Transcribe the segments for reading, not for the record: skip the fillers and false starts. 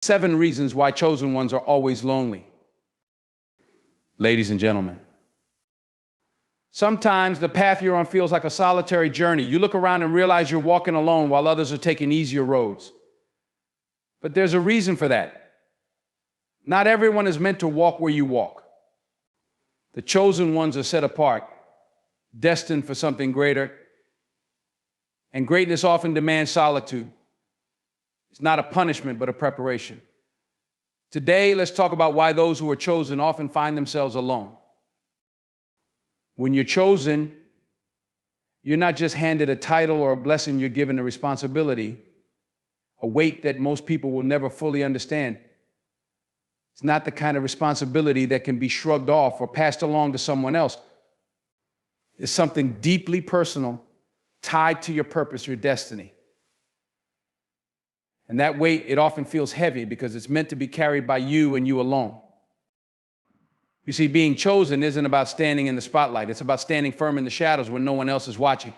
7 reasons why chosen ones are always lonely. Ladies and gentlemen, sometimes the path you're on feels like a solitary journey. You look around and realize you're walking alone while others are taking easier roads. But there's a reason for that. Not everyone is meant to walk where you walk. The chosen ones are set apart, destined for something greater. And greatness often demands solitude. It's not a punishment, but a preparation. Today, let's talk about why those who are chosen often find themselves alone. When you're chosen, you're not just handed a title or a blessing, you're given a responsibility, a weight that most people will never fully understand. It's not the kind of responsibility that can be shrugged off or passed along to someone else. It's something deeply personal, tied to your purpose, your destiny. And that weight, it often feels heavy because it's meant to be carried by you and you alone. You see, being chosen isn't about standing in the spotlight. It's about standing firm in the shadows when no one else is watching,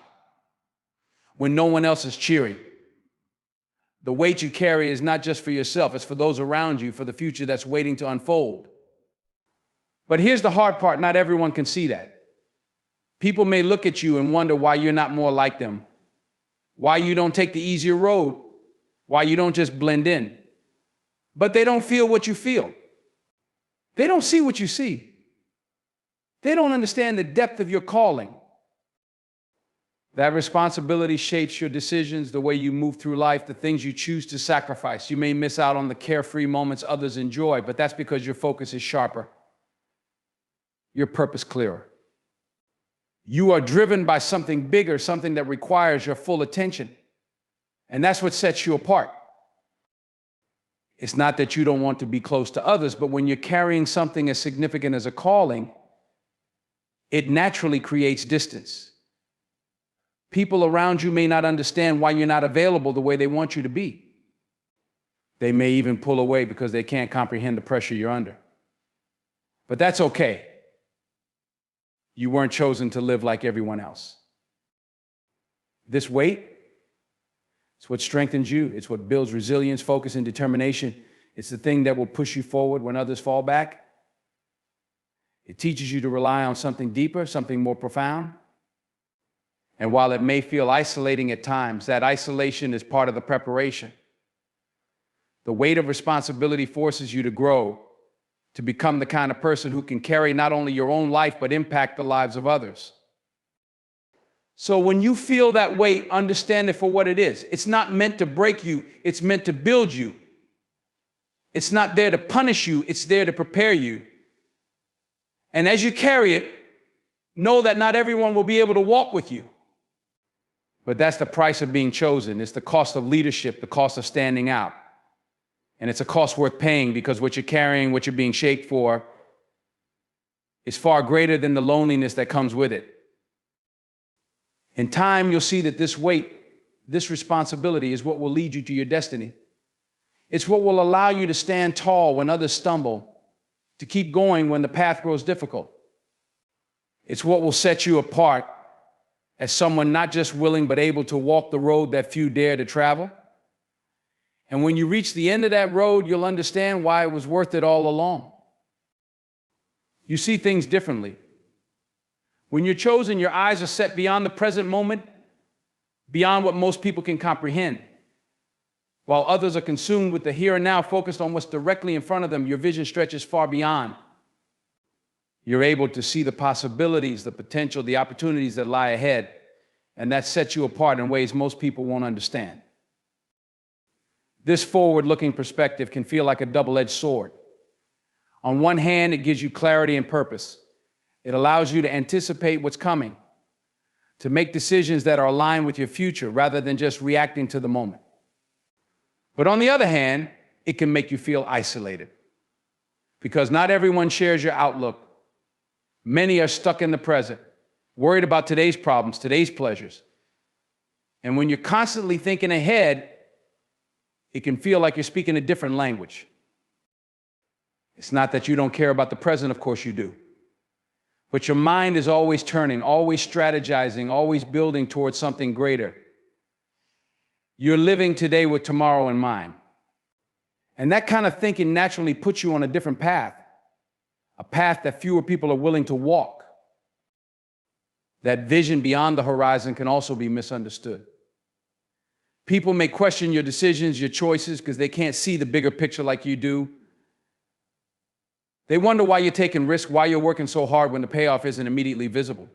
when no one else is cheering. The weight you carry is not just for yourself, it's for those around you, for the future that's waiting to unfold. But here's the hard part, not everyone can see that. People may look at you and wonder why you're not more like them, why you don't take the easier road, why you don't just blend in. But they don't feel what you feel. They don't see what you see. They don't understand the depth of your calling. That responsibility shapes your decisions, the way you move through life, the things you choose to sacrifice. You may miss out on the carefree moments others enjoy, but that's because your focus is sharper, your purpose clearer. You are driven by something bigger, something that requires your full attention. And that's what sets you apart. It's not that you don't want to be close to others, but when you're carrying something as significant as a calling, it naturally creates distance. People around you may not understand why you're not available the way they want you to be. They may even pull away because they can't comprehend the pressure you're under. But that's okay. You weren't chosen to live like everyone else. This weight, it's what strengthens you. It's what builds resilience, focus, and determination. It's the thing that will push you forward when others fall back. It teaches you to rely on something deeper, something more profound. And while it may feel isolating at times, that isolation is part of the preparation. The weight of responsibility forces you to grow, to become the kind of person who can carry not only your own life, but impact the lives of others. So when you feel that weight, understand it for what it is. It's not meant to break you, it's meant to build you. It's not there to punish you, it's there to prepare you. And as you carry it, know that not everyone will be able to walk with you. But that's the price of being chosen. It's the cost of leadership, the cost of standing out. And it's a cost worth paying because what you're carrying, what you're being shaped for, is far greater than the loneliness that comes with it. In time, you'll see that this weight, this responsibility is what will lead you to your destiny. It's what will allow you to stand tall when others stumble, to keep going when the path grows difficult. It's what will set you apart as someone not just willing but able to walk the road that few dare to travel. And when you reach the end of that road, you'll understand why it was worth it all along. You see things differently. When you're chosen, your eyes are set beyond the present moment, beyond what most people can comprehend. While others are consumed with the here and now, focused on what's directly in front of them, your vision stretches far beyond. You're able to see the possibilities, the potential, the opportunities that lie ahead, and that sets you apart in ways most people won't understand. This forward-looking perspective can feel like a double-edged sword. On one hand, it gives you clarity and purpose. It allows you to anticipate what's coming, to make decisions that are aligned with your future rather than just reacting to the moment. But on the other hand, it can make you feel isolated because not everyone shares your outlook. Many are stuck in the present, worried about today's problems, today's pleasures. And when you're constantly thinking ahead, it can feel like you're speaking a different language. It's not that you don't care about the present, of course you do. But your mind is always turning, always strategizing, always building towards something greater. You're living today with tomorrow in mind. And that kind of thinking naturally puts you on a different path, a path that fewer people are willing to walk. That vision beyond the horizon can also be misunderstood. People may question your decisions, your choices, because they can't see the bigger picture like you do. They wonder why you're taking risks, why you're working so hard when the payoff isn't immediately visible.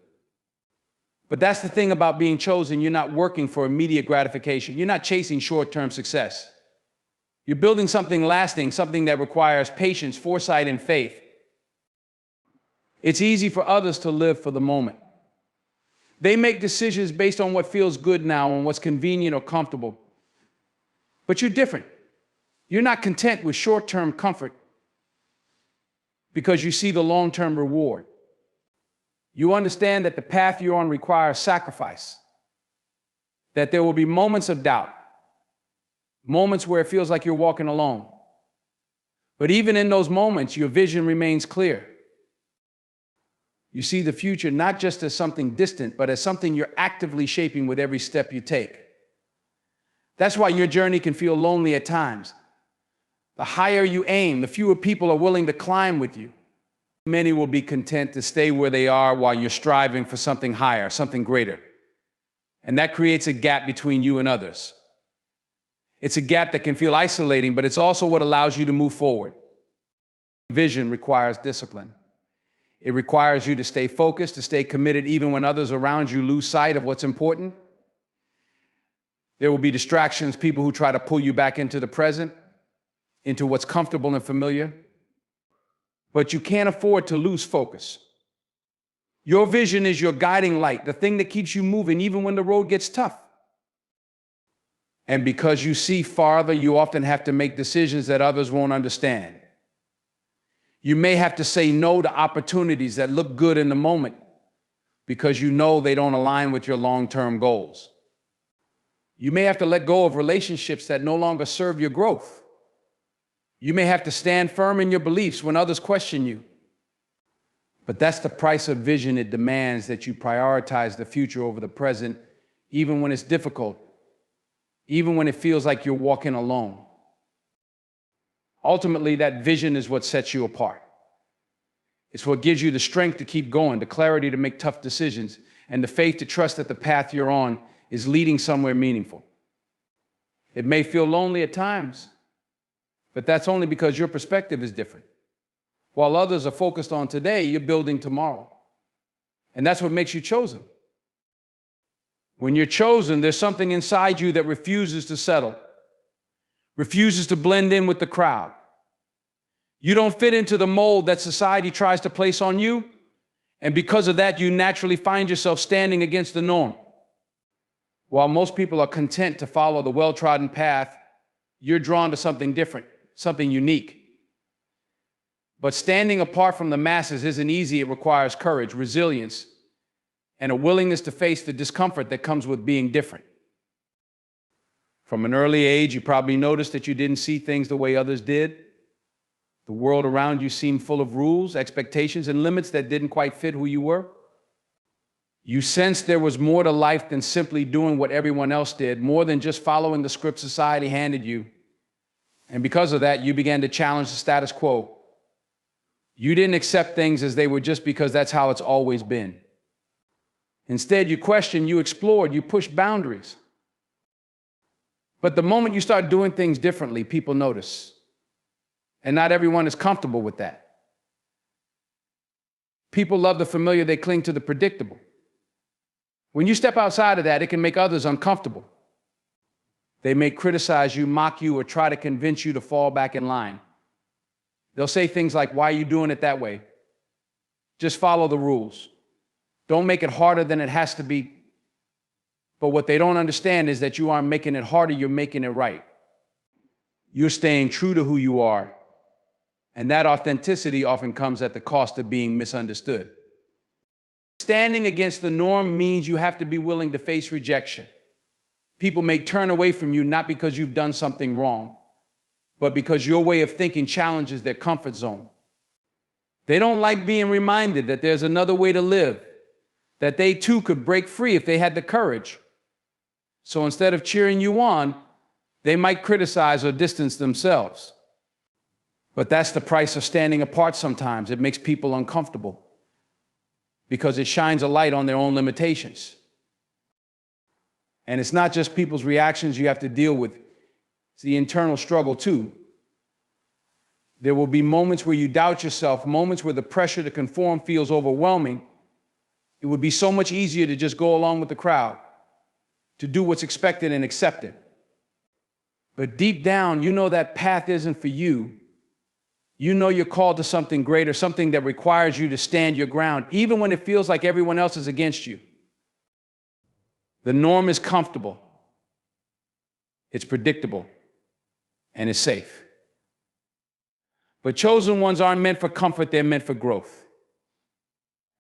But that's the thing about being chosen. You're not working for immediate gratification. You're not chasing short-term success. You're building something lasting, something that requires patience, foresight, and faith. It's easy for others to live for the moment. They make decisions based on what feels good now and what's convenient or comfortable. But you're different. You're not content with short-term comfort because you see the long-term reward. You understand that the path you're on requires sacrifice, that there will be moments of doubt, moments where it feels like you're walking alone. But even in those moments, your vision remains clear. You see the future not just as something distant, but as something you're actively shaping with every step you take. That's why your journey can feel lonely at times. The higher you aim, the fewer people are willing to climb with you. Many will be content to stay where they are while you're striving for something higher, something greater. And that creates a gap between you and others. It's a gap that can feel isolating, but it's also what allows you to move forward. Vision requires discipline. It requires you to stay focused, to stay committed, even when others around you lose sight of what's important. There will be distractions, people who try to pull you back into the present, into what's comfortable and familiar. But you can't afford to lose focus. Your vision is your guiding light, the thing that keeps you moving even when the road gets tough. And because you see farther, you often have to make decisions that others won't understand. You may have to say no to opportunities that look good in the moment because you know they don't align with your long-term goals. You may have to let go of relationships that no longer serve your growth. You may have to stand firm in your beliefs when others question you. But that's the price of vision. It demands that you prioritize the future over the present, even when it's difficult, even when it feels like you're walking alone. Ultimately, that vision is what sets you apart. It's what gives you the strength to keep going, the clarity to make tough decisions, and the faith to trust that the path you're on is leading somewhere meaningful. It may feel lonely at times, but that's only because your perspective is different. While others are focused on today, you're building tomorrow. And that's what makes you chosen. When you're chosen, there's something inside you that refuses to settle, refuses to blend in with the crowd. You don't fit into the mold that society tries to place on you, and because of that, you naturally find yourself standing against the norm. While most people are content to follow the well-trodden path, you're drawn to something different, something unique. But standing apart from the masses isn't easy. It requires courage, resilience, and a willingness to face the discomfort that comes with being different. From an early age, you probably noticed that you didn't see things the way others did. The world around you seemed full of rules, expectations, and limits that didn't quite fit who you were. You sensed there was more to life than simply doing what everyone else did, more than just following the script society handed you. And because of that, you began to challenge the status quo. You didn't accept things as they were just because that's how it's always been. Instead, you questioned, you explored, you pushed boundaries. But the moment you start doing things differently, people notice. And not everyone is comfortable with that. People love the familiar, they cling to the predictable. When you step outside of that, it can make others uncomfortable. They may criticize you, mock you, or try to convince you to fall back in line. They'll say things like, "Why are you doing it that way? Just follow the rules. Don't make it harder than it has to be." But what they don't understand is that you aren't making it harder, you're making it right. You're staying true to who you are. And that authenticity often comes at the cost of being misunderstood. Standing against the norm means you have to be willing to face rejection. People may turn away from you not because you've done something wrong, but because your way of thinking challenges their comfort zone. They don't like being reminded that there's another way to live, that they too could break free if they had the courage. So instead of cheering you on, they might criticize or distance themselves. But that's the price of standing apart sometimes. It makes people uncomfortable because it shines a light on their own limitations. And it's not just people's reactions you have to deal with. It's the internal struggle too. There will be moments where you doubt yourself, moments where the pressure to conform feels overwhelming. It would be so much easier to just go along with the crowd, to do what's expected and accepted. But deep down, you know that path isn't for you. You know you're called to something greater, something that requires you to stand your ground, even when it feels like everyone else is against you. The norm is comfortable, it's predictable, and it's safe. But chosen ones aren't meant for comfort, they're meant for growth.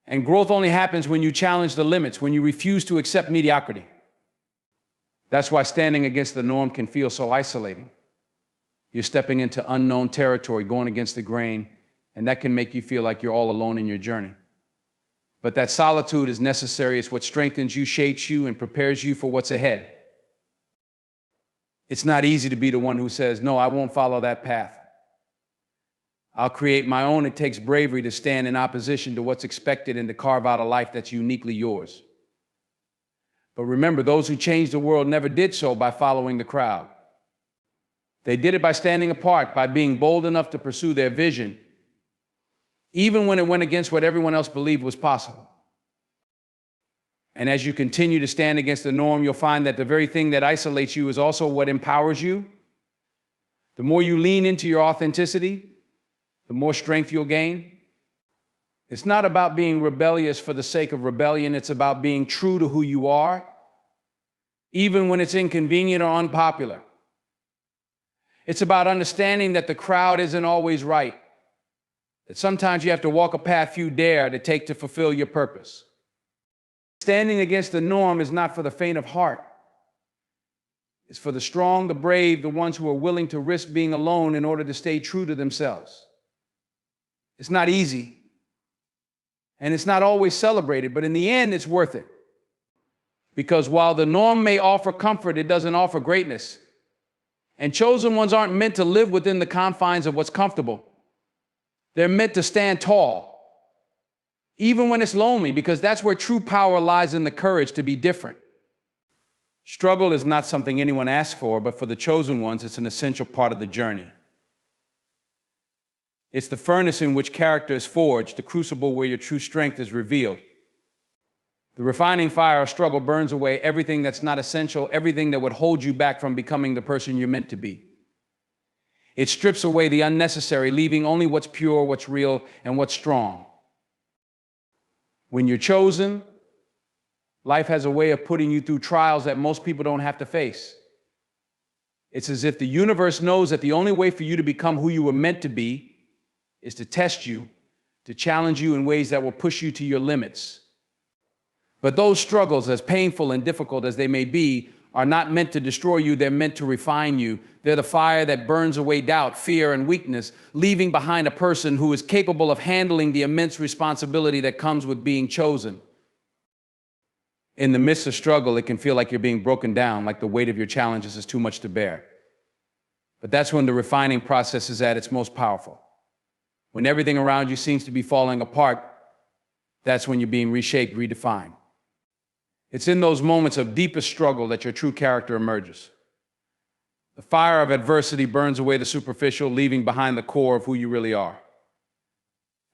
And growth only happens when you challenge the limits, when you refuse to accept mediocrity. That's why standing against the norm can feel so isolating. You're stepping into unknown territory, going against the grain, and that can make you feel like you're all alone in your journey. But that solitude is necessary. It's what strengthens you, shapes you, and prepares you for what's ahead. It's not easy to be the one who says, no, I won't follow that path. I'll create my own. It takes bravery to stand in opposition to what's expected and to carve out a life that's uniquely yours. But remember, those who changed the world never did so by following the crowd. They did it by standing apart, by being bold enough to pursue their vision, even when it went against what everyone else believed was possible. And as you continue to stand against the norm, you'll find that the very thing that isolates you is also what empowers you. The more you lean into your authenticity, the more strength you'll gain. It's not about being rebellious for the sake of rebellion. It's about being true to who you are, even when it's inconvenient or unpopular. It's about understanding that the crowd isn't always right, that sometimes you have to walk a path you dare to take to fulfill your purpose. Standing against the norm is not for the faint of heart. It's for the strong, the brave, the ones who are willing to risk being alone in order to stay true to themselves. It's not easy, and it's not always celebrated, but in the end, it's worth it. Because while the norm may offer comfort, it doesn't offer greatness. And chosen ones aren't meant to live within the confines of what's comfortable. They're meant to stand tall, even when it's lonely, because that's where true power lies, in the courage to be different. Struggle is not something anyone asks for, but for the chosen ones, it's an essential part of the journey. It's the furnace in which character is forged, the crucible where your true strength is revealed. The refining fire of struggle burns away everything that's not essential, everything that would hold you back from becoming the person you're meant to be. It strips away the unnecessary, leaving only what's pure, what's real, and what's strong. When you're chosen, life has a way of putting you through trials that most people don't have to face. It's as if the universe knows that the only way for you to become who you were meant to be is to test you, to challenge you in ways that will push you to your limits. But those struggles, as painful and difficult as they may be, are not meant to destroy you, they're meant to refine you. They're the fire that burns away doubt, fear, and weakness, leaving behind a person who is capable of handling the immense responsibility that comes with being chosen. In the midst of struggle, it can feel like you're being broken down, like the weight of your challenges is too much to bear. But that's when the refining process is at its most powerful. When everything around you seems to be falling apart, that's when you're being reshaped, redefined. It's in those moments of deepest struggle that your true character emerges. The fire of adversity burns away the superficial, leaving behind the core of who you really are.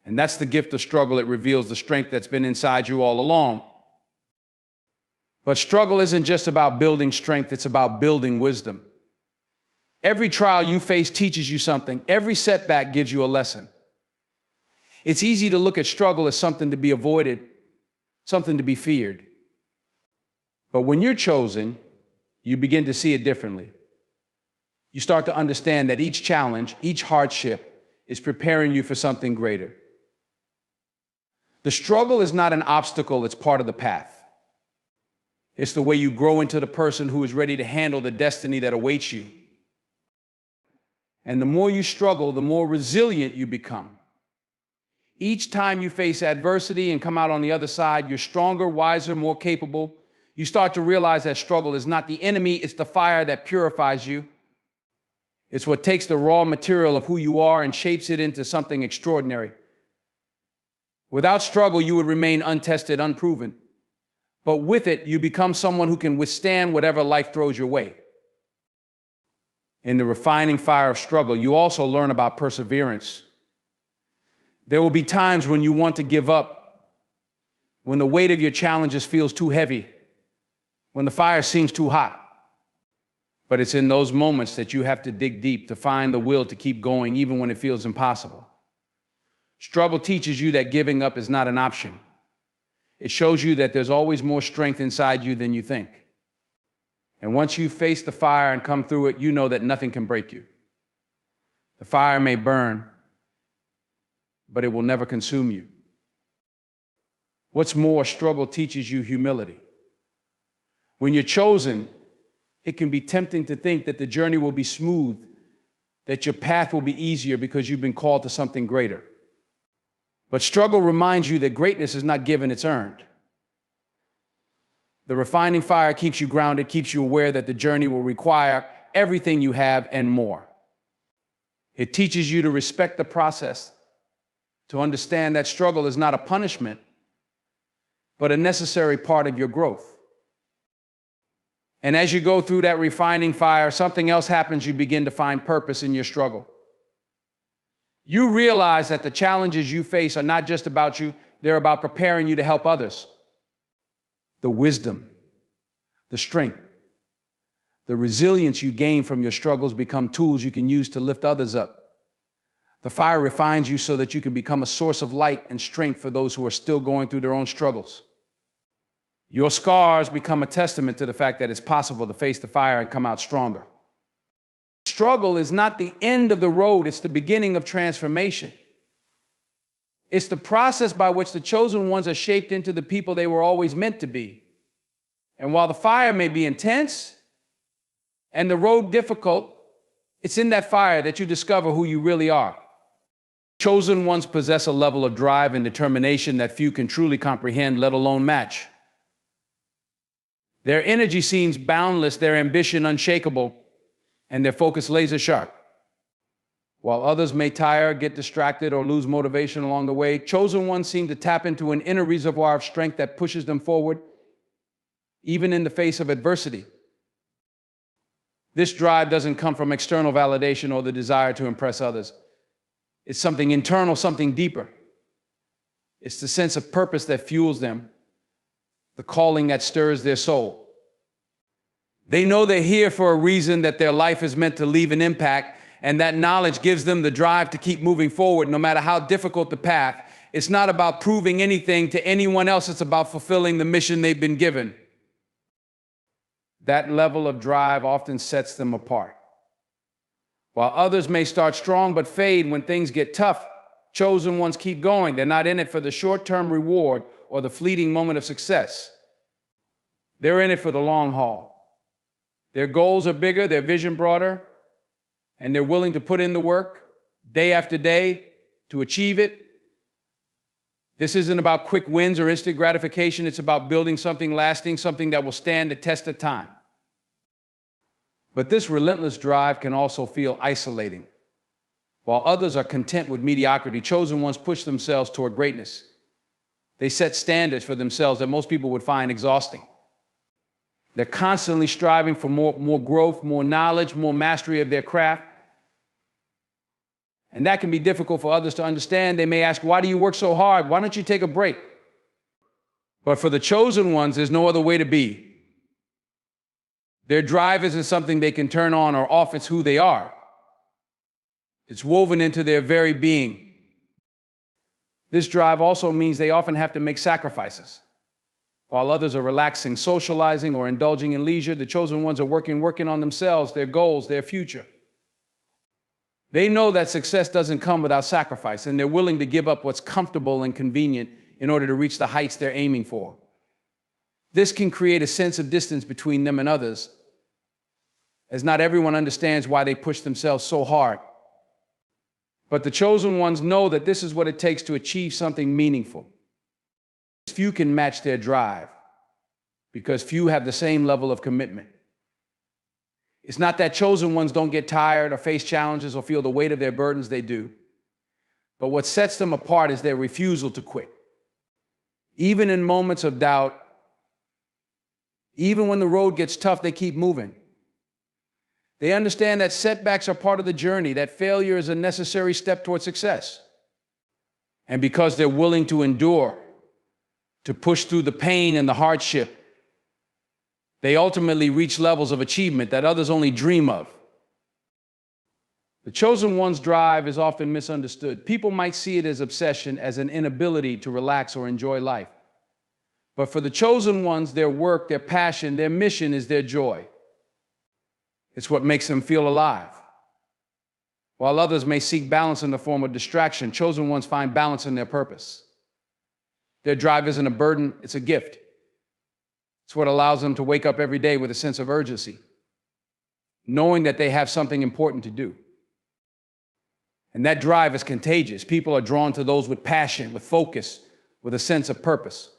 And that's the gift of struggle. It reveals the strength that's been inside you all along. But struggle isn't just about building strength, it's about building wisdom. Every trial you face teaches you something. Every setback gives you a lesson. It's easy to look at struggle as something to be avoided, something to be feared. But when you're chosen, you begin to see it differently. You start to understand that each challenge, each hardship is preparing you for something greater. The struggle is not an obstacle, it's part of the path. It's the way you grow into the person who is ready to handle the destiny that awaits you. And the more you struggle, the more resilient you become. Each time you face adversity and come out on the other side, you're stronger, wiser, more capable. You start to realize that struggle is not the enemy, it's the fire that purifies you. It's what takes the raw material of who you are and shapes it into something extraordinary. Without struggle, you would remain untested, unproven. But with it, you become someone who can withstand whatever life throws your way. In the refining fire of struggle, you also learn about perseverance. There will be times when you want to give up, when the weight of your challenges feels too heavy, when the fire seems too hot. But it's in those moments that you have to dig deep to find the will to keep going, even when it feels impossible. Struggle teaches you that giving up is not an option. It shows you that there's always more strength inside you than you think. And once you face the fire and come through it, you know that nothing can break you. The fire may burn, but it will never consume you. What's more, struggle teaches you humility. When you're chosen, it can be tempting to think that the journey will be smooth, that your path will be easier because you've been called to something greater. But struggle reminds you that greatness is not given, it's earned. The refining fire keeps you grounded, keeps you aware that the journey will require everything you have and more. It teaches you to respect the process, to understand that struggle is not a punishment, but a necessary part of your growth. And as you go through that refining fire, something else happens. You begin to find purpose in your struggle. You realize that the challenges you face are not just about you, they're about preparing you to help others. The wisdom, the strength, the resilience you gain from your struggles become tools you can use to lift others up. The fire refines you so that you can become a source of light and strength for those who are still going through their own struggles. Your scars become a testament to the fact that it's possible to face the fire and come out stronger. Struggle is not the end of the road, it's the beginning of transformation. It's the process by which the chosen ones are shaped into the people they were always meant to be. And while the fire may be intense and the road difficult, it's in that fire that you discover who you really are. Chosen ones possess a level of drive and determination that few can truly comprehend, let alone match. Their energy seems boundless, their ambition unshakable, and their focus laser sharp. While others may tire, get distracted, or lose motivation along the way, chosen ones seem to tap into an inner reservoir of strength that pushes them forward, even in the face of adversity. This drive doesn't come from external validation or the desire to impress others. It's something internal, something deeper. It's the sense of purpose that fuels them, the calling that stirs their soul. They know they're here for a reason, that their life is meant to leave an impact, and that knowledge gives them the drive to keep moving forward no matter how difficult the path. It's not about proving anything to anyone else, it's about fulfilling the mission they've been given. That level of drive often sets them apart. While others may start strong but fade when things get tough, chosen ones keep going. They're not in it for the short-term reward or the fleeting moment of success. They're in it for the long haul. Their goals are bigger, their vision broader, and they're willing to put in the work day after day to achieve it. This isn't about quick wins or instant gratification. It's about building something lasting, something that will stand the test of time. But this relentless drive can also feel isolating. While others are content with mediocrity, chosen ones push themselves toward greatness. They set standards for themselves that most people would find exhausting. They're constantly striving for more growth, more knowledge, more mastery of their craft. And that can be difficult for others to understand. They may ask, why do you work so hard? Why don't you take a break? But for the chosen ones, there's no other way to be. Their drive isn't something they can turn on or off, it's who they are. It's woven into their very being. This drive also means they often have to make sacrifices. While others are relaxing, socializing, or indulging in leisure, the chosen ones are working on themselves, their goals, their future. They know that success doesn't come without sacrifice, and they're willing to give up what's comfortable and convenient in order to reach the heights they're aiming for. This can create a sense of distance between them and others, as not everyone understands why they push themselves so hard. But the chosen ones know that this is what it takes to achieve something meaningful. Few can match their drive, because few have the same level of commitment. It's not that chosen ones don't get tired or face challenges or feel the weight of their burdens, they do. But what sets them apart is their refusal to quit. Even in moments of doubt, even when the road gets tough, they keep moving. They understand that setbacks are part of the journey, that failure is a necessary step toward success. And because they're willing to endure, to push through the pain and the hardship, they ultimately reach levels of achievement that others only dream of. The chosen one's drive is often misunderstood. People might see it as obsession, as an inability to relax or enjoy life. But for the chosen ones, their work, their passion, their mission is their joy. It's what makes them feel alive. While others may seek balance in the form of distraction, chosen ones find balance in their purpose. Their drive isn't a burden, it's a gift. It's what allows them to wake up every day with a sense of urgency, knowing that they have something important to do. And that drive is contagious. People are drawn to those with passion, with focus, with a sense of purpose.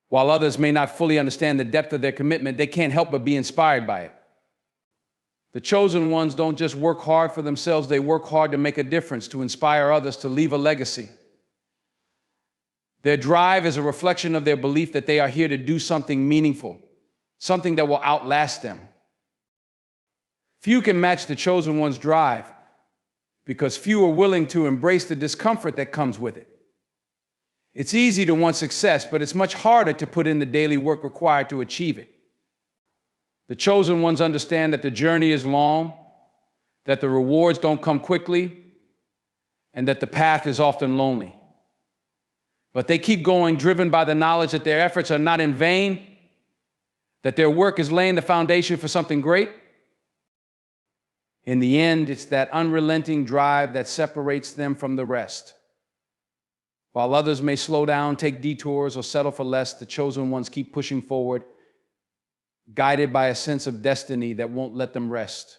While others may not fully understand the depth of their commitment, they can't help but be inspired by it. The chosen ones don't just work hard for themselves, they work hard to make a difference, to inspire others, to leave a legacy. Their drive is a reflection of their belief that they are here to do something meaningful, something that will outlast them. Few can match the chosen one's drive because few are willing to embrace the discomfort that comes with it. It's easy to want success, but it's much harder to put in the daily work required to achieve it. The chosen ones understand that the journey is long, that the rewards don't come quickly, and that the path is often lonely. But they keep going, driven by the knowledge that their efforts are not in vain, that their work is laying the foundation for something great. In the end, it's that unrelenting drive that separates them from the rest. While others may slow down, take detours, or settle for less, the chosen ones keep pushing forward, guided by a sense of destiny that won't let them rest.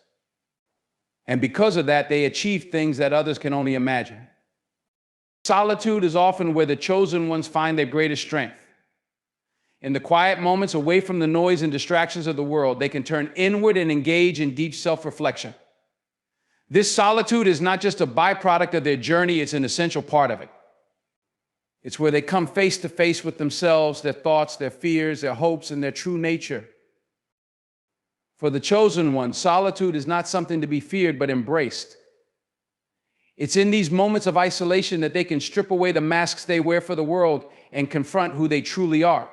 And because of that, they achieve things that others can only imagine. Solitude is often where the chosen ones find their greatest strength. In the quiet moments away from the noise and distractions of the world, they can turn inward and engage in deep self-reflection. This solitude is not just a byproduct of their journey, it's an essential part of it. It's where they come face to face with themselves, their thoughts, their fears, their hopes, and their true nature. For the chosen one, solitude is not something to be feared, but embraced. It's in these moments of isolation that they can strip away the masks they wear for the world and confront who they truly are.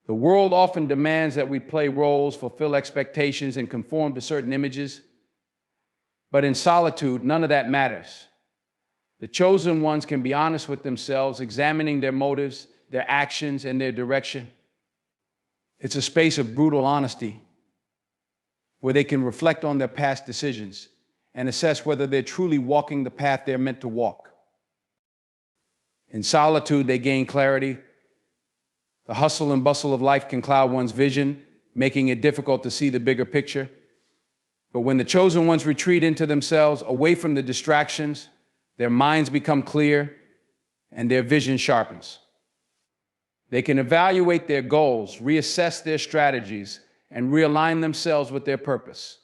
The world often demands that we play roles, fulfill expectations, and conform to certain images. But in solitude, none of that matters. The chosen ones can be honest with themselves, examining their motives, their actions, and their direction. It's a space of brutal honesty, where they can reflect on their past decisions and assess whether they're truly walking the path they're meant to walk. In solitude, they gain clarity. The hustle and bustle of life can cloud one's vision, making it difficult to see the bigger picture. But when the chosen ones retreat into themselves, away from the distractions, their minds become clear and their vision sharpens. They can evaluate their goals, reassess their strategies, and realign themselves with their purpose.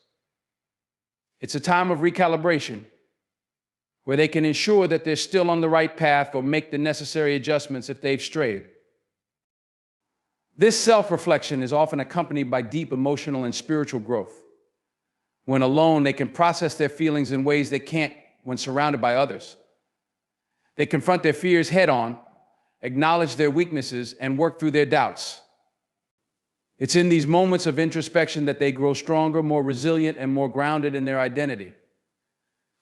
It's a time of recalibration where they can ensure that they're still on the right path or make the necessary adjustments if they've strayed. This self-reflection is often accompanied by deep emotional and spiritual growth. When alone, they can process their feelings in ways they can't when surrounded by others. They confront their fears head-on, acknowledge their weaknesses, and work through their doubts. It's in these moments of introspection that they grow stronger, more resilient, and more grounded in their identity.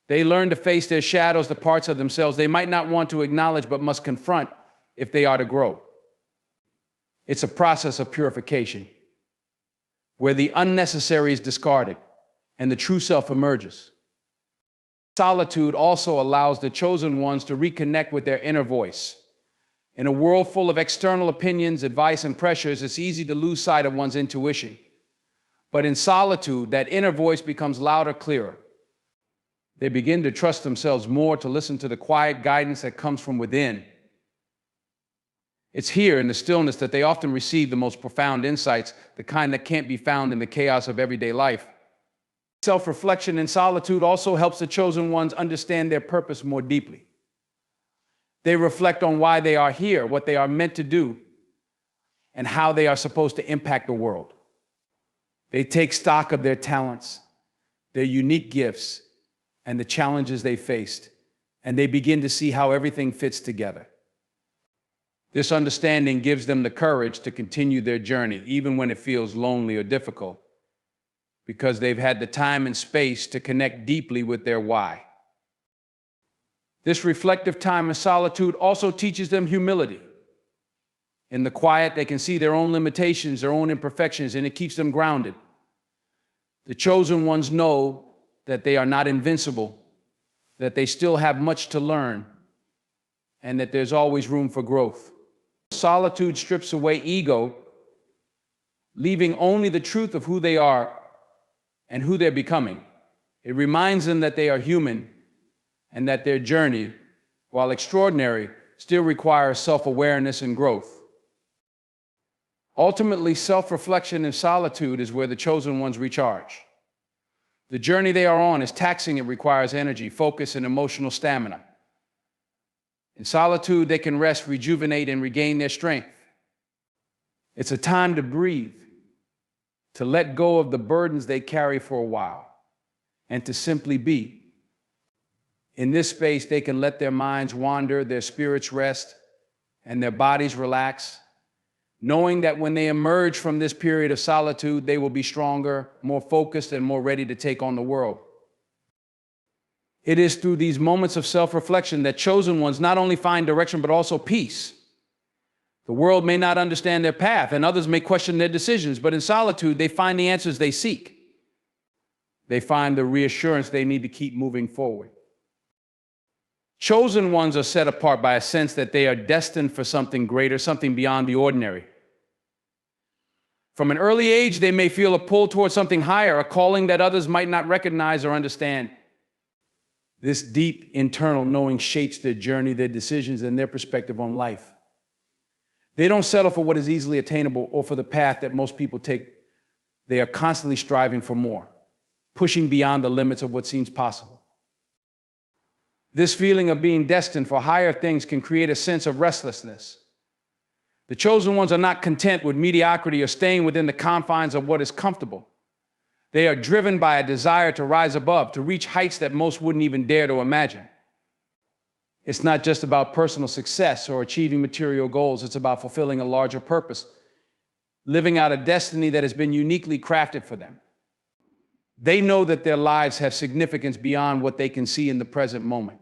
They learn to face their shadows, the parts of themselves they might not want to acknowledge but must confront if they are to grow. It's a process of purification, where the unnecessary is discarded and the true self emerges. Solitude also allows the chosen ones to reconnect with their inner voice. In a world full of external opinions, advice, and pressures, it's easy to lose sight of one's intuition. But in solitude, that inner voice becomes louder, clearer. They begin to trust themselves more, to listen to the quiet guidance that comes from within. It's here in the stillness that they often receive the most profound insights, the kind that can't be found in the chaos of everyday life. Self-reflection in solitude also helps the chosen ones understand their purpose more deeply. They reflect on why they are here, what they are meant to do, and how they are supposed to impact the world. They take stock of their talents, their unique gifts, and the challenges they faced, and they begin to see how everything fits together. This understanding gives them the courage to continue their journey, even when it feels lonely or difficult, because they've had the time and space to connect deeply with their why. This reflective time in solitude also teaches them humility. In the quiet, they can see their own limitations, their own imperfections, and it keeps them grounded. The chosen ones know that they are not invincible, that they still have much to learn, and that there's always room for growth. Solitude strips away ego, leaving only the truth of who they are and who they're becoming. It reminds them that they are human and that their journey, while extraordinary, still requires self-awareness and growth. Ultimately, self-reflection in solitude is where the chosen ones recharge. The journey they are on is taxing. It requires energy, focus, and emotional stamina. In solitude, they can rest, rejuvenate, and regain their strength. It's a time to breathe, to let go of the burdens they carry for a while, and to simply be. In this space, they can let their minds wander, their spirits rest, and their bodies relax, knowing that when they emerge from this period of solitude, they will be stronger, more focused, and more ready to take on the world. It is through these moments of self-reflection that chosen ones not only find direction, but also peace. The world may not understand their path, and others may question their decisions, but in solitude, they find the answers they seek. They find the reassurance they need to keep moving forward. Chosen ones are set apart by a sense that they are destined for something greater, something beyond the ordinary. From an early age, they may feel a pull towards something higher, a calling that others might not recognize or understand. This deep internal knowing shapes their journey, their decisions, and their perspective on life. They don't settle for what is easily attainable or for the path that most people take. They are constantly striving for more, pushing beyond the limits of what seems possible. This feeling of being destined for higher things can create a sense of restlessness. The chosen ones are not content with mediocrity or staying within the confines of what is comfortable. They are driven by a desire to rise above, to reach heights that most wouldn't even dare to imagine. It's not just about personal success or achieving material goals. It's about fulfilling a larger purpose, living out a destiny that has been uniquely crafted for them. They know that their lives have significance beyond what they can see in the present moment.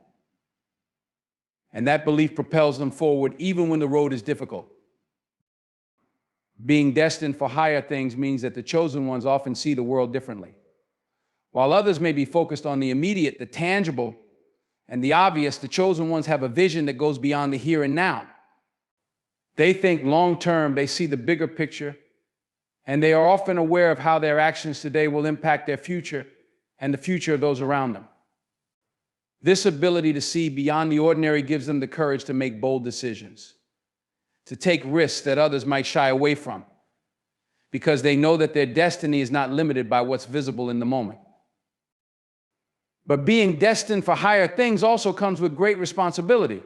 And that belief propels them forward even when the road is difficult. Being destined for higher things means that the chosen ones often see the world differently. While others may be focused on the immediate, the tangible, and the obvious, the chosen ones have a vision that goes beyond the here and now. They think long-term, they see the bigger picture, and they are often aware of how their actions today will impact their future and the future of those around them. This ability to see beyond the ordinary gives them the courage to make bold decisions, to take risks that others might shy away from, because they know that their destiny is not limited by what's visible in the moment. But being destined for higher things also comes with great responsibility.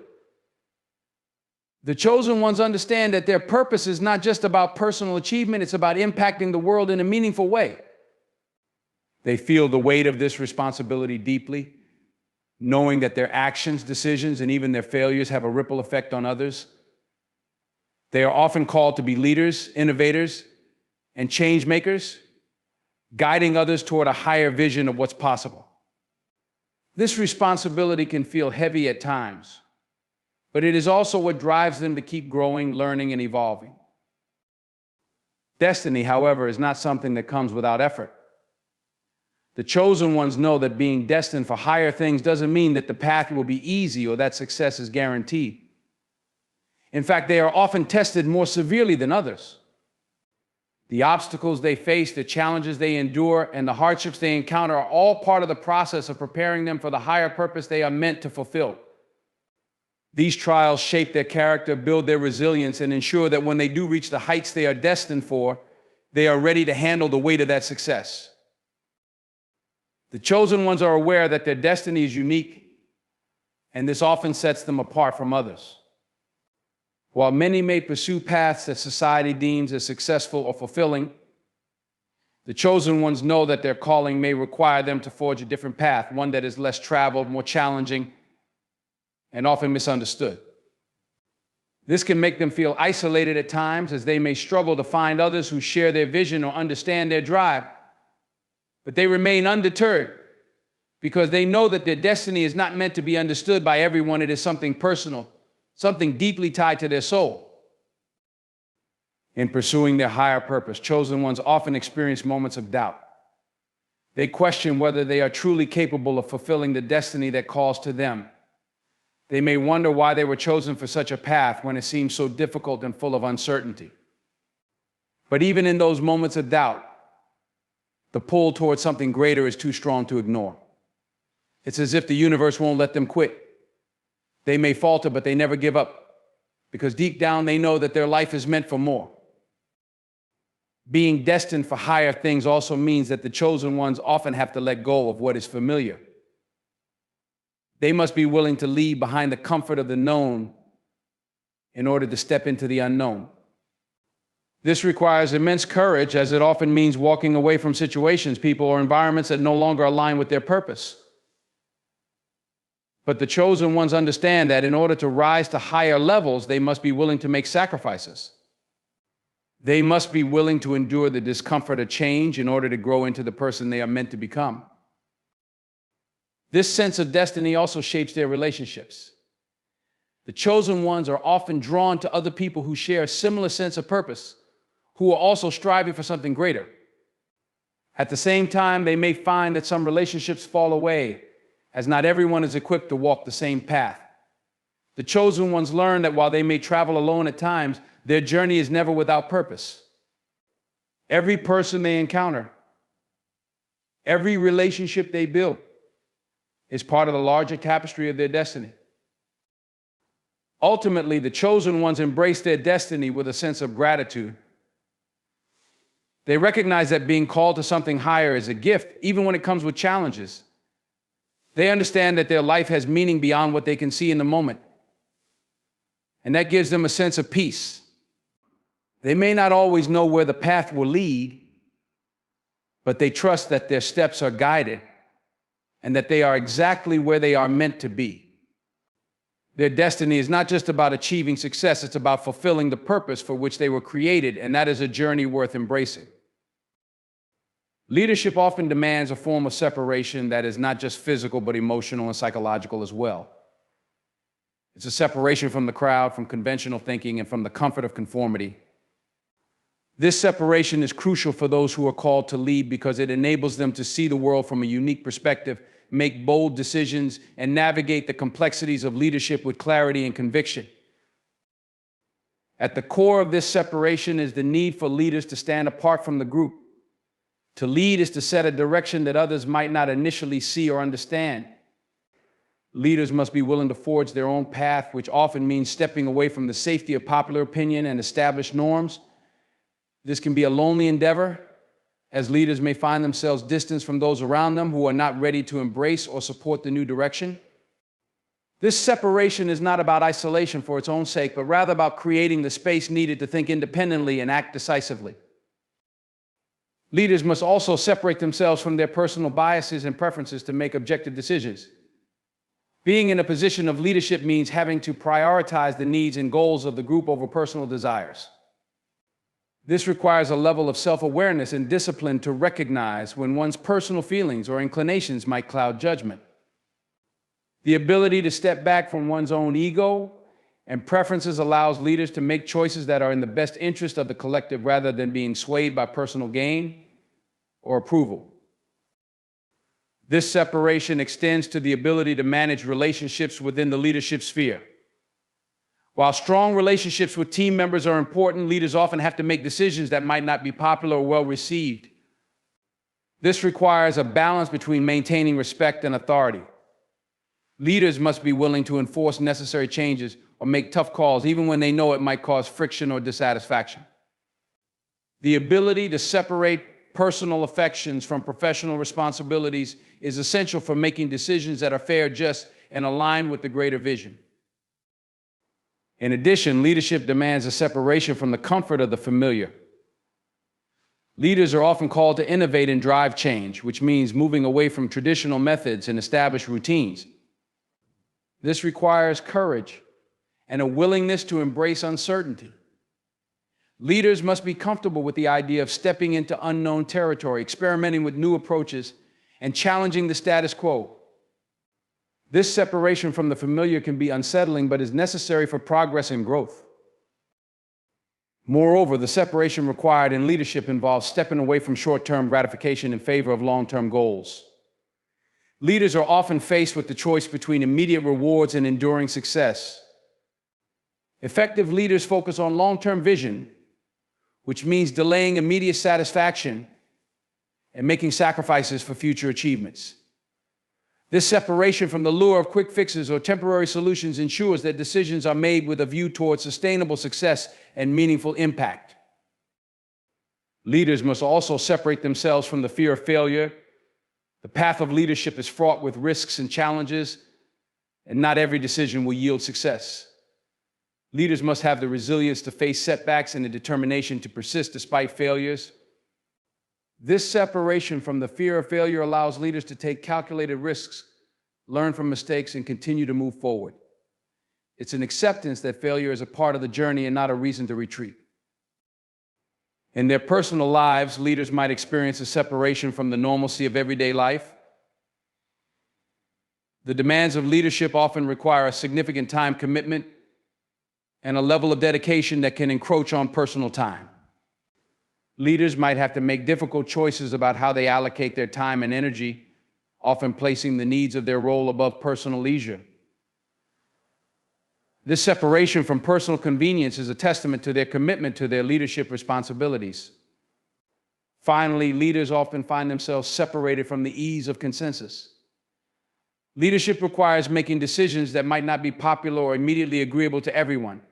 The chosen ones understand that their purpose is not just about personal achievement, it's about impacting the world in a meaningful way. They feel the weight of this responsibility deeply, knowing that their actions, decisions, and even their failures have a ripple effect on others. They are often called to be leaders, innovators, and change makers, guiding others toward a higher vision of what's possible. This responsibility can feel heavy at times, but it is also what drives them to keep growing, learning, and evolving. Destiny, however, is not something that comes without effort. The chosen ones know that being destined for higher things doesn't mean that the path will be easy or that success is guaranteed. In fact, they are often tested more severely than others. The obstacles they face, the challenges they endure, and the hardships they encounter are all part of the process of preparing them for the higher purpose they are meant to fulfill. These trials shape their character, build their resilience, and ensure that when they do reach the heights they are destined for, they are ready to handle the weight of that success. The chosen ones are aware that their destiny is unique, and this often sets them apart from others. While many may pursue paths that society deems as successful or fulfilling, the chosen ones know that their calling may require them to forge a different path, one that is less traveled, more challenging, and often misunderstood. This can make them feel isolated at times, as they may struggle to find others who share their vision or understand their drive. But they remain undeterred because they know that their destiny is not meant to be understood by everyone. It is something personal, something deeply tied to their soul. In pursuing their higher purpose, chosen ones often experience moments of doubt. They question whether they are truly capable of fulfilling the destiny that calls to them. They may wonder why they were chosen for such a path when it seems so difficult and full of uncertainty. But even in those moments of doubt, the pull towards something greater is too strong to ignore. It's as if the universe won't let them quit. They may falter, but they never give up, because deep down they know that their life is meant for more. Being destined for higher things also means that the chosen ones often have to let go of what is familiar. They must be willing to leave behind the comfort of the known in order to step into the unknown. This requires immense courage, as it often means walking away from situations, people, or environments that no longer align with their purpose. But the chosen ones understand that in order to rise to higher levels, they must be willing to make sacrifices. They must be willing to endure the discomfort of change in order to grow into the person they are meant to become. This sense of destiny also shapes their relationships. The chosen ones are often drawn to other people who share a similar sense of purpose, who are also striving for something greater. At the same time, they may find that some relationships fall away, as not everyone is equipped to walk the same path. The chosen ones learn that while they may travel alone at times, their journey is never without purpose. Every person they encounter, every relationship they build, is part of the larger tapestry of their destiny. Ultimately, the chosen ones embrace their destiny with a sense of gratitude. They recognize that being called to something higher is a gift, even when it comes with challenges. They understand that their life has meaning beyond what they can see in the moment, and that gives them a sense of peace. They may not always know where the path will lead, but they trust that their steps are guided and that they are exactly where they are meant to be. Their destiny is not just about achieving success, it's about fulfilling the purpose for which they were created, and that is a journey worth embracing. Leadership often demands a form of separation that is not just physical, but emotional and psychological as well. It's a separation from the crowd, from conventional thinking, and from the comfort of conformity. This separation is crucial for those who are called to lead because it enables them to see the world from a unique perspective, make bold decisions, and navigate the complexities of leadership with clarity and conviction. At the core of this separation is the need for leaders to stand apart from the group. To lead is to set a direction that others might not initially see or understand. Leaders must be willing to forge their own path, which often means stepping away from the safety of popular opinion and established norms. This can be a lonely endeavor, as leaders may find themselves distanced from those around them who are not ready to embrace or support the new direction. This separation is not about isolation for its own sake, but rather about creating the space needed to think independently and act decisively. Leaders must also separate themselves from their personal biases and preferences to make objective decisions. Being in a position of leadership means having to prioritize the needs and goals of the group over personal desires. This requires a level of self-awareness and discipline to recognize when one's personal feelings or inclinations might cloud judgment. The ability to step back from one's own ego and preferences allows leaders to make choices that are in the best interest of the collective rather than being swayed by personal gain or approval. This separation extends to the ability to manage relationships within the leadership sphere. While strong relationships with team members are important, leaders often have to make decisions that might not be popular or well received. This requires a balance between maintaining respect and authority. Leaders must be willing to enforce necessary changes or make tough calls, even when they know it might cause friction or dissatisfaction. The ability to separate personal affections from professional responsibilities is essential for making decisions that are fair, just, and aligned with the greater vision. In addition, leadership demands a separation from the comfort of the familiar. Leaders are often called to innovate and drive change, which means moving away from traditional methods and established routines. This requires courage and a willingness to embrace uncertainty. Leaders must be comfortable with the idea of stepping into unknown territory, experimenting with new approaches, and challenging the status quo. This separation from the familiar can be unsettling, but is necessary for progress and growth. Moreover, the separation required in leadership involves stepping away from short-term gratification in favor of long-term goals. Leaders are often faced with the choice between immediate rewards and enduring success. Effective leaders focus on long-term vision, which means delaying immediate satisfaction and making sacrifices for future achievements. This separation from the lure of quick fixes or temporary solutions ensures that decisions are made with a view towards sustainable success and meaningful impact. Leaders must also separate themselves from the fear of failure. The path of leadership is fraught with risks and challenges, and not every decision will yield success. Leaders must have the resilience to face setbacks and the determination to persist despite failures. This separation from the fear of failure allows leaders to take calculated risks, learn from mistakes, and continue to move forward. It's an acceptance that failure is a part of the journey and not a reason to retreat. In their personal lives, leaders might experience a separation from the normalcy of everyday life. The demands of leadership often require a significant time commitment and a level of dedication that can encroach on personal time. Leaders might have to make difficult choices about how they allocate their time and energy, often placing the needs of their role above personal leisure. This separation from personal convenience is a testament to their commitment to their leadership responsibilities. Finally, leaders often find themselves separated from the ease of consensus. Leadership requires making decisions that might not be popular or immediately agreeable to everyone.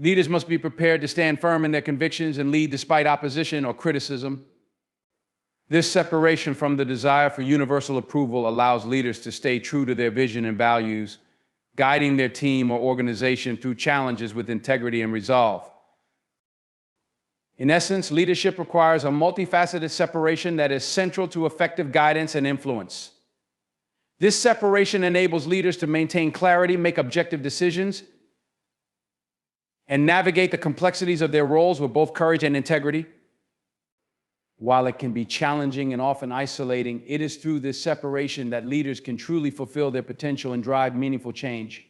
Leaders must be prepared to stand firm in their convictions and lead despite opposition or criticism. This separation from the desire for universal approval allows leaders to stay true to their vision and values, guiding their team or organization through challenges with integrity and resolve. In essence, leadership requires a multifaceted separation that is central to effective guidance and influence. This separation enables leaders to maintain clarity, make objective decisions, and navigate the complexities of their roles with both courage and integrity. While it can be challenging and often isolating, it is through this separation that leaders can truly fulfill their potential and drive meaningful change.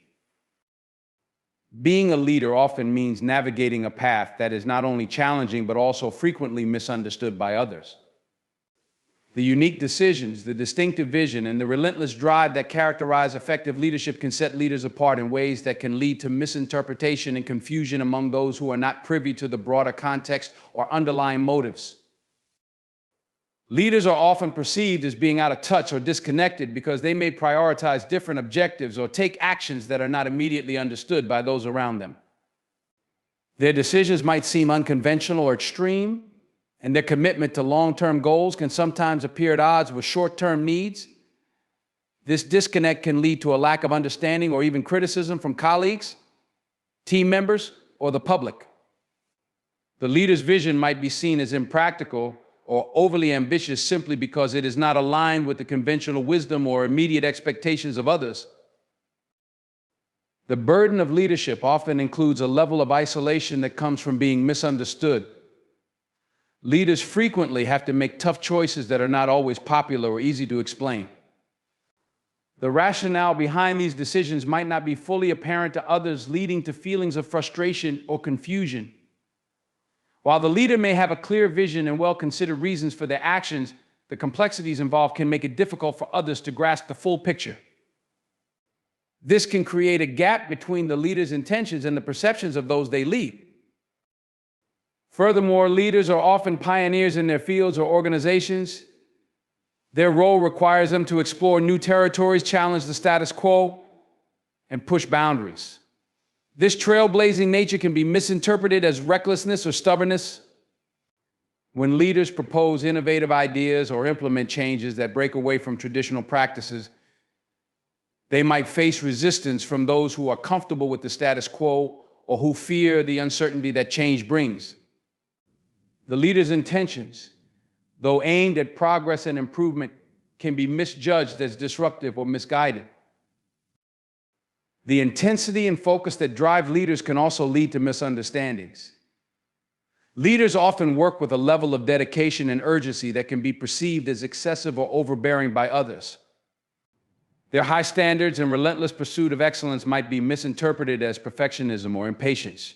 Being a leader often means navigating a path that is not only challenging, but also frequently misunderstood by others. The unique decisions, the distinctive vision, and the relentless drive that characterize effective leadership can set leaders apart in ways that can lead to misinterpretation and confusion among those who are not privy to the broader context or underlying motives. Leaders are often perceived as being out of touch or disconnected because they may prioritize different objectives or take actions that are not immediately understood by those around them. Their decisions might seem unconventional or extreme, and their commitment to long-term goals can sometimes appear at odds with short-term needs. This disconnect can lead to a lack of understanding or even criticism from colleagues, team members, or the public. The leader's vision might be seen as impractical or overly ambitious simply because it is not aligned with the conventional wisdom or immediate expectations of others. The burden of leadership often includes a level of isolation that comes from being misunderstood. Leaders frequently have to make tough choices that are not always popular or easy to explain. The rationale behind these decisions might not be fully apparent to others, leading to feelings of frustration or confusion. While the leader may have a clear vision and well-considered reasons for their actions, the complexities involved can make it difficult for others to grasp the full picture. This can create a gap between the leader's intentions and the perceptions of those they lead. Furthermore, leaders are often pioneers in their fields or organizations. Their role requires them to explore new territories, challenge the status quo, and push boundaries. This trailblazing nature can be misinterpreted as recklessness or stubbornness. When leaders propose innovative ideas or implement changes that break away from traditional practices, they might face resistance from those who are comfortable with the status quo or who fear the uncertainty that change brings. The leader's intentions, though aimed at progress and improvement, can be misjudged as disruptive or misguided. The intensity and focus that drive leaders can also lead to misunderstandings. Leaders often work with a level of dedication and urgency that can be perceived as excessive or overbearing by others. Their high standards and relentless pursuit of excellence might be misinterpreted as perfectionism or impatience.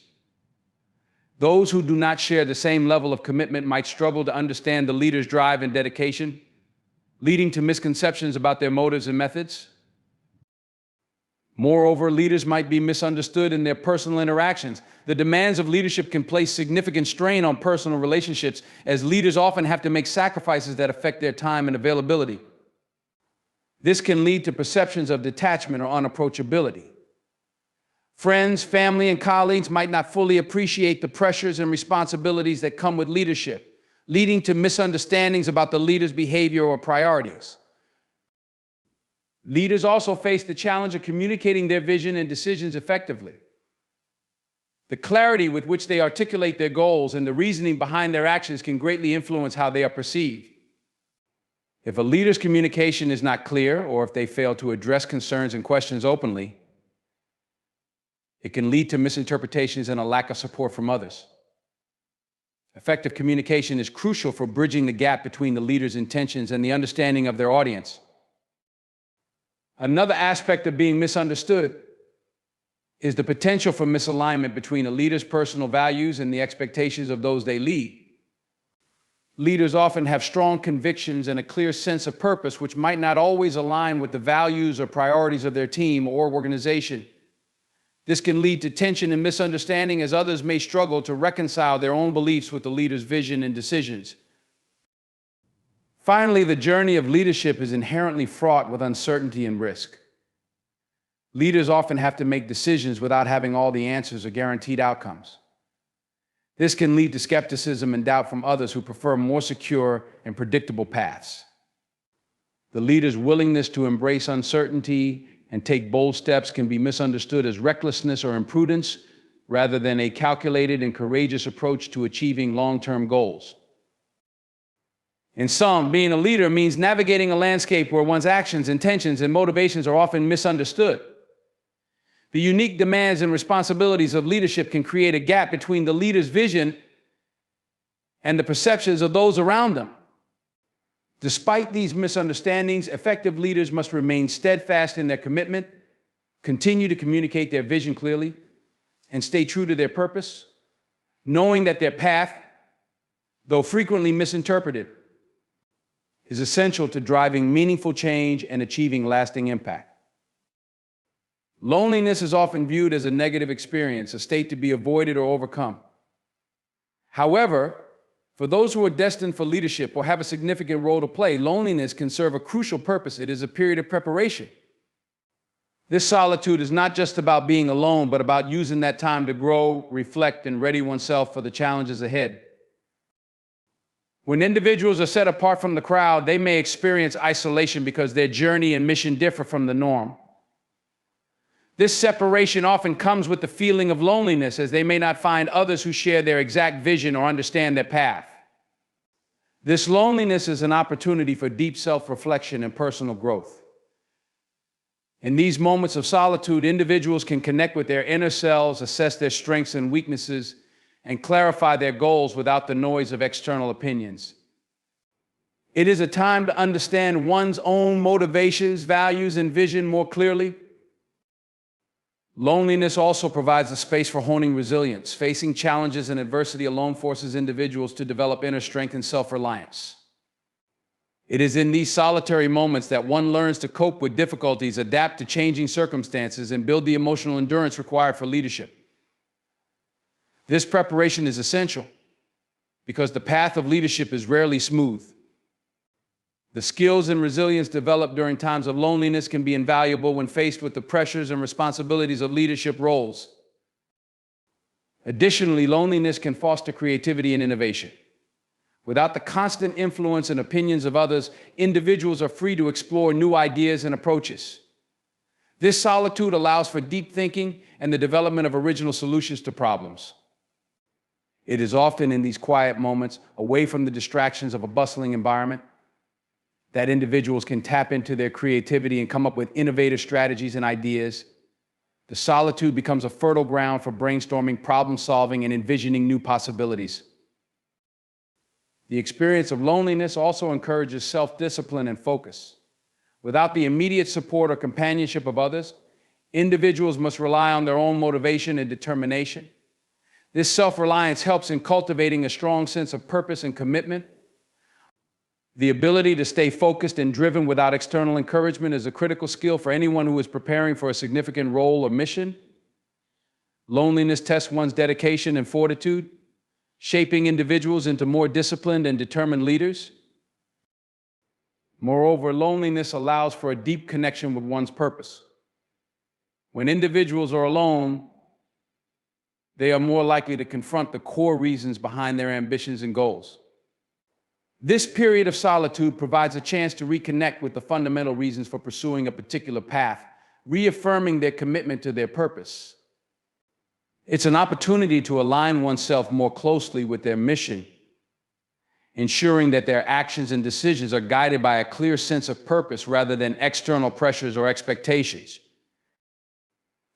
Those who do not share the same level of commitment might struggle to understand the leader's drive and dedication, leading to misconceptions about their motives and methods. Moreover, leaders might be misunderstood in their personal interactions. The demands of leadership can place significant strain on personal relationships, as leaders often have to make sacrifices that affect their time and availability. This can lead to perceptions of detachment or unapproachability. Friends, family, and colleagues might not fully appreciate the pressures and responsibilities that come with leadership, leading to misunderstandings about the leader's behavior or priorities. Leaders also face the challenge of communicating their vision and decisions effectively. The clarity with which they articulate their goals and the reasoning behind their actions can greatly influence how they are perceived. If a leader's communication is not clear, or if they fail to address concerns and questions openly, it can lead to misinterpretations and a lack of support from others. Effective communication is crucial for bridging the gap between the leader's intentions and the understanding of their audience. Another aspect of being misunderstood is the potential for misalignment between a leader's personal values and the expectations of those they lead. Leaders often have strong convictions and a clear sense of purpose, which might not always align with the values or priorities of their team or organization. This can lead to tension and misunderstanding, as others may struggle to reconcile their own beliefs with the leader's vision and decisions. Finally, the journey of leadership is inherently fraught with uncertainty and risk. Leaders often have to make decisions without having all the answers or guaranteed outcomes. This can lead to skepticism and doubt from others who prefer more secure and predictable paths. The leader's willingness to embrace uncertainty and take bold steps can be misunderstood as recklessness or imprudence, rather than a calculated and courageous approach to achieving long-term goals. In sum, being a leader means navigating a landscape where one's actions, intentions, and motivations are often misunderstood. The unique demands and responsibilities of leadership can create a gap between the leader's vision and the perceptions of those around them. Despite these misunderstandings, effective leaders must remain steadfast in their commitment, continue to communicate their vision clearly, and stay true to their purpose, knowing that their path, though frequently misinterpreted, is essential to driving meaningful change and achieving lasting impact. Loneliness is often viewed as a negative experience, a state to be avoided or overcome. However, for those who are destined for leadership or have a significant role to play, loneliness can serve a crucial purpose. It is a period of preparation. This solitude is not just about being alone, but about using that time to grow, reflect, and ready oneself for the challenges ahead. When individuals are set apart from the crowd, they may experience isolation because their journey and mission differ from the norm. This separation often comes with the feeling of loneliness, as they may not find others who share their exact vision or understand their path. This loneliness is an opportunity for deep self-reflection and personal growth. In these moments of solitude, individuals can connect with their inner selves, assess their strengths and weaknesses, and clarify their goals without the noise of external opinions. It is a time to understand one's own motivations, values, and vision more clearly. Loneliness also provides a space for honing resilience. Facing challenges and adversity alone forces individuals to develop inner strength and self-reliance. It is in these solitary moments that one learns to cope with difficulties, adapt to changing circumstances, and build the emotional endurance required for leadership. This preparation is essential because the path of leadership is rarely smooth. The skills and resilience developed during times of loneliness can be invaluable when faced with the pressures and responsibilities of leadership roles. Additionally, loneliness can foster creativity and innovation. Without the constant influence and opinions of others, individuals are free to explore new ideas and approaches. This solitude allows for deep thinking and the development of original solutions to problems. It is often in these quiet moments, away from the distractions of a bustling environment, that individuals can tap into their creativity and come up with innovative strategies and ideas. The solitude becomes a fertile ground for brainstorming, problem solving, and envisioning new possibilities. The experience of loneliness also encourages self-discipline and focus. Without the immediate support or companionship of others, individuals must rely on their own motivation and determination. This self-reliance helps in cultivating a strong sense of purpose and commitment. The ability to stay focused and driven without external encouragement is a critical skill for anyone who is preparing for a significant role or mission. Loneliness tests one's dedication and fortitude, shaping individuals into more disciplined and determined leaders. Moreover, loneliness allows for a deep connection with one's purpose. When individuals are alone, they are more likely to confront the core reasons behind their ambitions and goals. This period of solitude provides a chance to reconnect with the fundamental reasons for pursuing a particular path, reaffirming their commitment to their purpose. It's an opportunity to align oneself more closely with their mission, ensuring that their actions and decisions are guided by a clear sense of purpose rather than external pressures or expectations.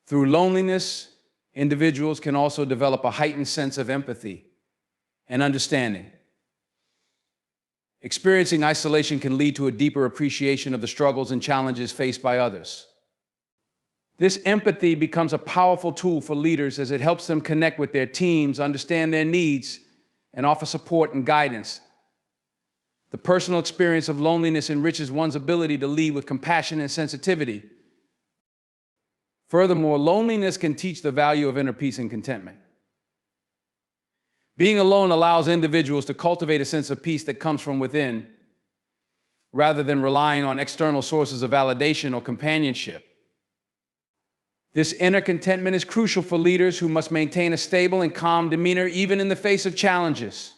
Through loneliness, individuals can also develop a heightened sense of empathy and understanding. Experiencing isolation can lead to a deeper appreciation of the struggles and challenges faced by others. This empathy becomes a powerful tool for leaders as it helps them connect with their teams, understand their needs, and offer support and guidance. The personal experience of loneliness enriches one's ability to lead with compassion and sensitivity. Furthermore, loneliness can teach the value of inner peace and contentment. Being alone allows individuals to cultivate a sense of peace that comes from within, rather than relying on external sources of validation or companionship. This inner contentment is crucial for leaders who must maintain a stable and calm demeanor even in the face of challenges.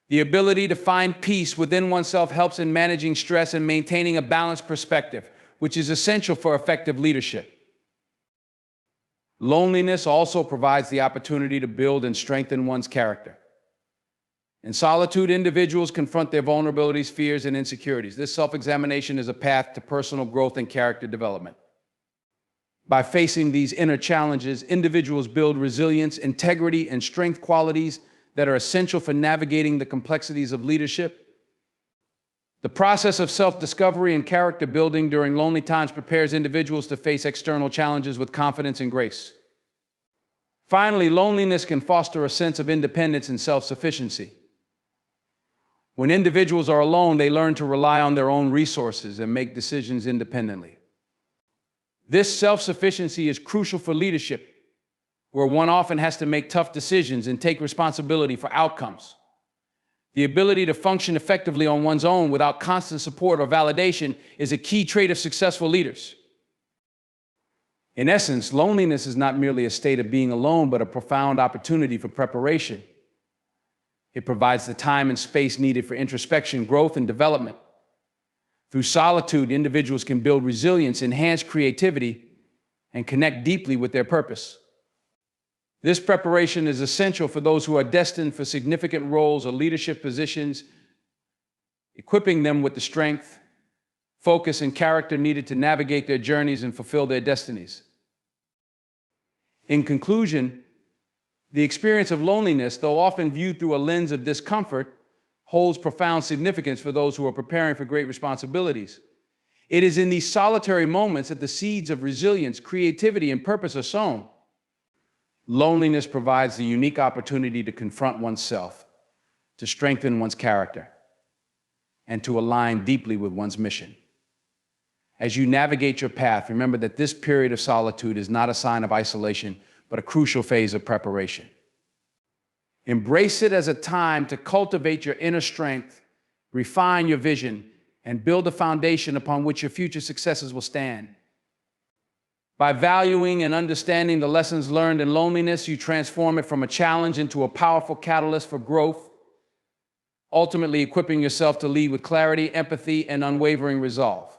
The ability to find peace within oneself helps in managing stress and maintaining a balanced perspective, which is essential for effective leadership. Loneliness also provides the opportunity to build and strengthen one's character. In solitude, individuals confront their vulnerabilities, fears, and insecurities. This self-examination is a path to personal growth and character development. By facing these inner challenges, individuals build resilience, integrity, and strength qualities that are essential for navigating the complexities of leadership. The process of self-discovery and character building during lonely times prepares individuals to face external challenges with confidence and grace. Finally, loneliness can foster a sense of independence and self-sufficiency. When individuals are alone, they learn to rely on their own resources and make decisions independently. This self-sufficiency is crucial for leadership, where one often has to make tough decisions and take responsibility for outcomes. The ability to function effectively on one's own without constant support or validation is a key trait of successful leaders. In essence, loneliness is not merely a state of being alone, but a profound opportunity for preparation. It provides the time and space needed for introspection, growth, and development. Through solitude, individuals can build resilience, enhance creativity, and connect deeply with their purpose. This preparation is essential for those who are destined for significant roles or leadership positions, equipping them with the strength, focus, and character needed to navigate their journeys and fulfill their destinies. In conclusion, the experience of loneliness, though often viewed through a lens of discomfort, holds profound significance for those who are preparing for great responsibilities. It is in these solitary moments that the seeds of resilience, creativity, and purpose are sown. Loneliness provides the unique opportunity to confront oneself, to strengthen one's character, and to align deeply with one's mission. As you navigate your path, remember that this period of solitude is not a sign of isolation, but a crucial phase of preparation. Embrace it as a time to cultivate your inner strength, refine your vision, and build a foundation upon which your future successes will stand. By valuing and understanding the lessons learned in loneliness, you transform it from a challenge into a powerful catalyst for growth, ultimately equipping yourself to lead with clarity, empathy, and unwavering resolve.